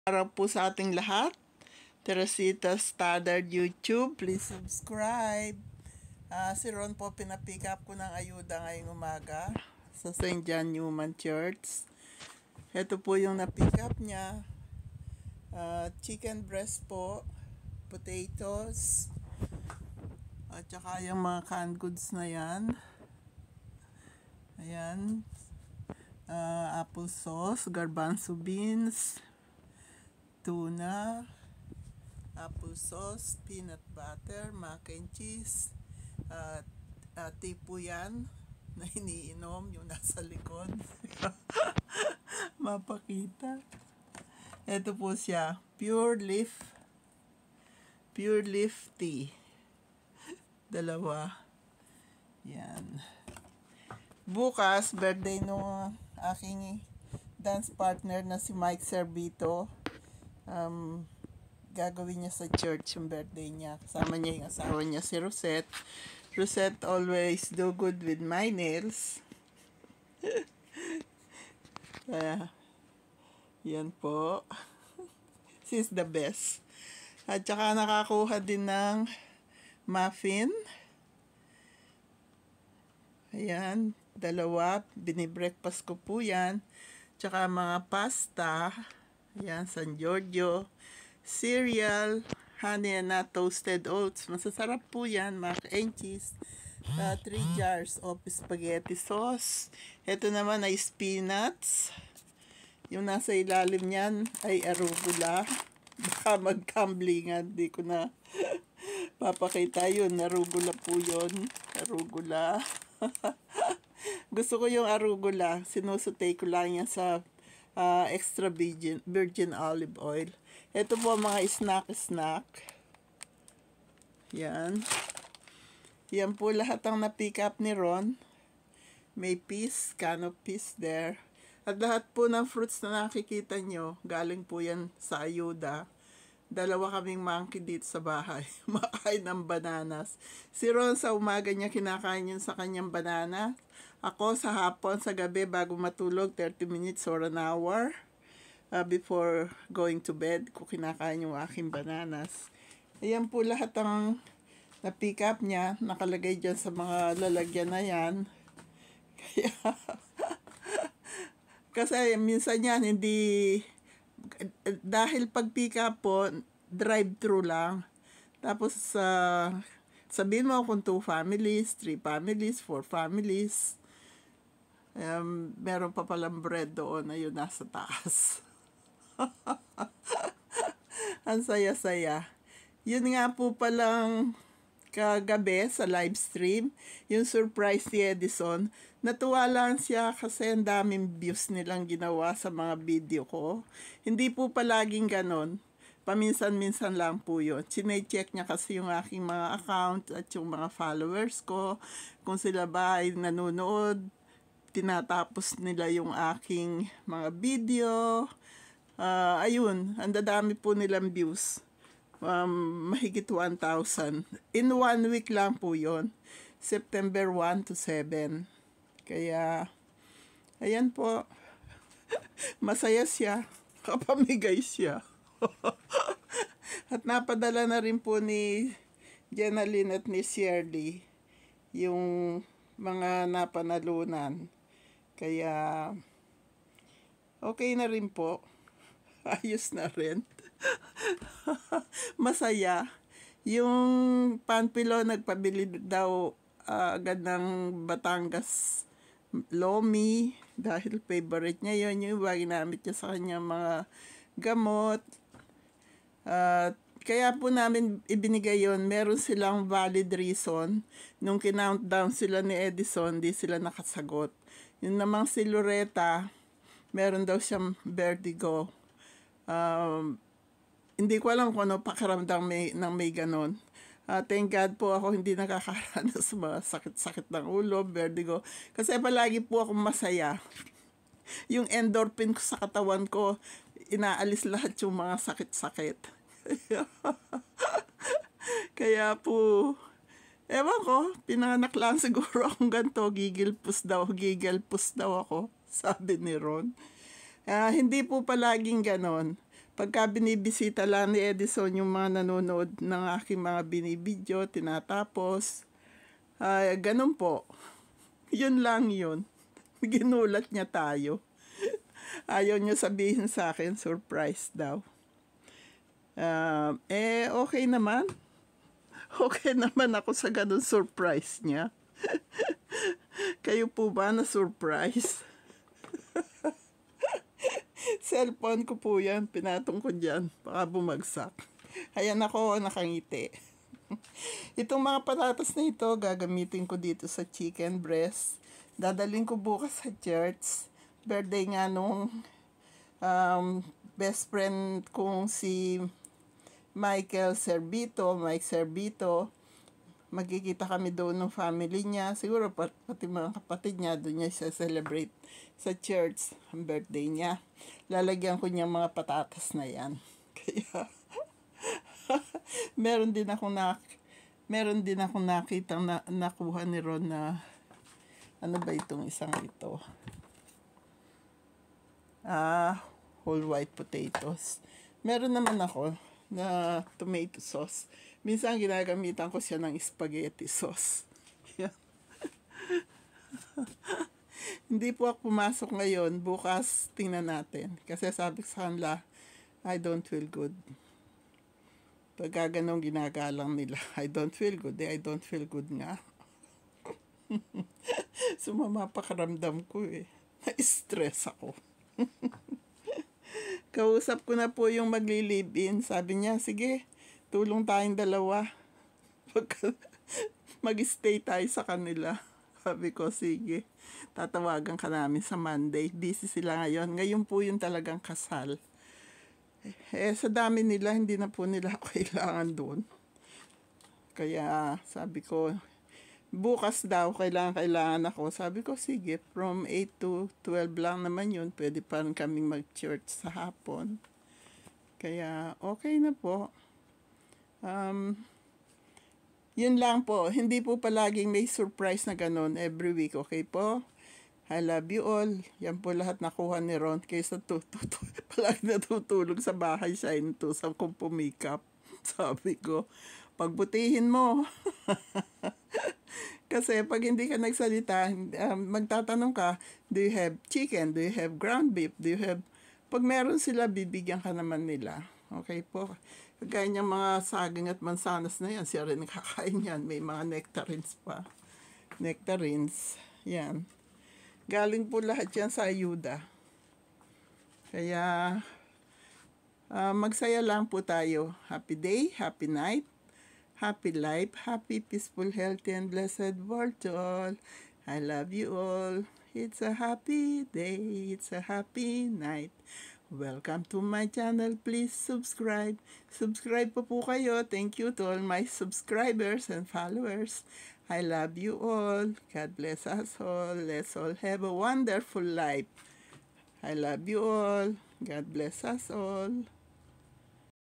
Araw po sa ating lahat. Teresita Stoddard YouTube, please subscribe. Si Ron po, pinapick up ko ng ayuda ngayong umaga sa St. John Newman Church. Ito po yung na-pick up niya. Chicken breast po, potatoes, at saka yung mga canned goods na yan. Ayan. Apple sauce, garbanzo beans, tuna, apple sauce, peanut butter, mac and cheese, tea po yan na iniinom, yung nasa likod. Mapakita. Ito po siya, pure leaf tea. Dalawa. Yan. Bukas, birthday nung aking dance partner na si Mike Servito. Gagawin niya sa church yung birthday niya. Kasama niya yung asawa niya si Rosette. Rosette always do good with my nails. Yan po. She's the best. At saka nakakuha din ng muffin. Ayan, dalawa. Binibreakfast ko po yan. Tsaka mga pasta. Ayan, San Giorgio. Cereal, honey and nut toasted oats. Masasarap po yan, mac and cheese. 3 jars of spaghetti sauce. Ito naman ay peanuts. Yung nasa ilalim niyan ay arugula. Baka mag-tumblingan. Di ko na papakita yun. Arugula po yun. Arugula. Gusto ko yung arugula. Sinusutay ko lang yan sa extra virgin olive oil. Ito po mga snack. Yan. Yan po lahat ang na-pick up ni Ron. May peas, can of peas there. At lahat po ng fruits na nakikita nyo, galing po yan sa ayuda. Dalawa kaming monkey dito sa bahay. Makain ng bananas. Si Ron sa umaga niya kinakain yun sa kanyang banana. Ako sa hapon, sa gabi, bago matulog, 30 minutes or an hour before going to bed, ko kinakain yung aking bananas. Ayan po lahat ang na-pick up niya. Nakalagay dyan sa mga lalagyan na yan. Kaya, kasi minsan yan, hindi, dahil pag pick up po, drive-thru lang. Tapos, sabihin mo kung 2 families, 3 families, 4 families. Meron pa palang bread doon na yun nasa taas. Ang saya-saya. Yun nga po palang kagabi sa live stream, yung surprise ni Edison. Natuwa lang siya kasi ang daming views nilang ginawa sa mga video ko. Hindi po palaging ganon. Paminsan-minsan lang po yun. Sine-check niya kasi yung aking mga account at yung mga followers ko. Kung sila ba ay nanonood, tinatapos nila yung aking mga video. Ayun, ang dadami po nilang views. Mahigit 1,000. In 1 week lang po yon, September 1 to 7. Kaya, ayan po. Masaya siya. Kapamigay siya. At napadala na rin po ni Jenaline at ni Shirley yung mga napanalunan. Kaya, okay na rin po. Ayos na rin. Masaya. Yung Panpilo nagpabili daw agad ng Batangas Lomi dahil favorite niya yun. Yung iba ginamit niya sa kanya mga gamot. Kaya po namin ibinigay yun. Meron silang valid reason. Nung kinountdown sila ni Edison, di sila nakasagot. Yung namang si Loretta, meron daw siyang vertigo. Hindi ko alam kung ano pakiramdam ng may ganon. Thank God po ako hindi nakakaranas sa mga sakit-sakit ng ulo, vertigo. Kasi palagi po akong masaya. Yung endorphin ko sa katawan ko, inaalis lahat yung mga sakit-sakit. Kaya po, ewan ko, pinanganak lang siguro akong ganito, gigilpus daw ako, sabi ni Ron. Hindi po palaging ganon. Pagka binibisita lang ni Edison yung mga nanonood ng aking mga binibidyo, tinatapos. Ganun po. Yun lang yun. Ginulat niya tayo. Ayaw niya sabihin sa akin, surprise daw. Okay naman. Okay naman ako sa ganun surprise niya. Kayo po ba na surprise? Cellphone ko po yan. Pinatong ko dyan. Baka bumagsak. Ayan ako, nakangiti. Itong mga patatas na ito, gagamitin ko dito sa chicken breast. Dadalhin ko bukas sa church. Birthday nga nung best friend kong si Mike Servito. Magkikita kami doon ng family niya. Siguro pati mga kapatid niya, doon niya celebrate sa church ang birthday niya. Lalagyan ko niya mga patatas na yan. Kaya, meron din akong nakitang nakuha ni Ron na, ano ba itong isang ito? Whole white potatoes. Meron naman ako na tomato sauce. Minsan ginagamitan ko siya ng spaghetti sauce. Yan. Hindi po ako pumasok ngayon. Bukas tingnan natin. Kasi sabi ko sa kanila, I don't feel good. Pagka ganun ginagalang nila, I don't feel good. I don't feel good nga. Sumama pakaramdam ko eh. Na-stress ako. Kausap ko na po yung magli-live-in. Sabi niya, sige, tulong tayong dalawa. Mag-stay tayo sa kanila. Sabi ko, sige, tatawagan ka namin sa Monday. Busy sila ngayon. Ngayon po yung talagang kasal. Sa dami nila, hindi na po nila kailangan doon. Kaya sabi ko, bukas daw, kailangan ako. Sabi ko, sige, from 8 to 12 lang naman yun. Pwede pa rin kaming mag-church sa hapon. Kaya, okay na po. Yun lang po. Hindi po palaging may surprise na ganun every week. Okay po? I love you all. Yan po lahat nakuha ni Ron. Kaysa palagi natutulog sa bahay siya. Inutusan kong pumikap. Sabi ko, pagbutihin mo. Kasi pag hindi ka nagsalita, magtatanong ka, do you have chicken? Do you have ground beef? Do you have... Pag meron sila, bibigyan ka naman nila. Okay po? Kagaya niyang mga saging at mansanas na yan, siya rin nakakain yan. May mga nectarines pa. Nectarines. Yan. Galing po lahat yan sa ayuda. Kaya, magsaya lang po tayo. Happy day, happy night. Happy life, happy, peaceful, healthy, and blessed world to all. I love you all. It's a happy day. It's a happy night. Welcome to my channel. Please subscribe. Subscribe po kayo. Thank you to all my subscribers and followers. I love you all. God bless us all. Let's all have a wonderful life. I love you all. God bless us all.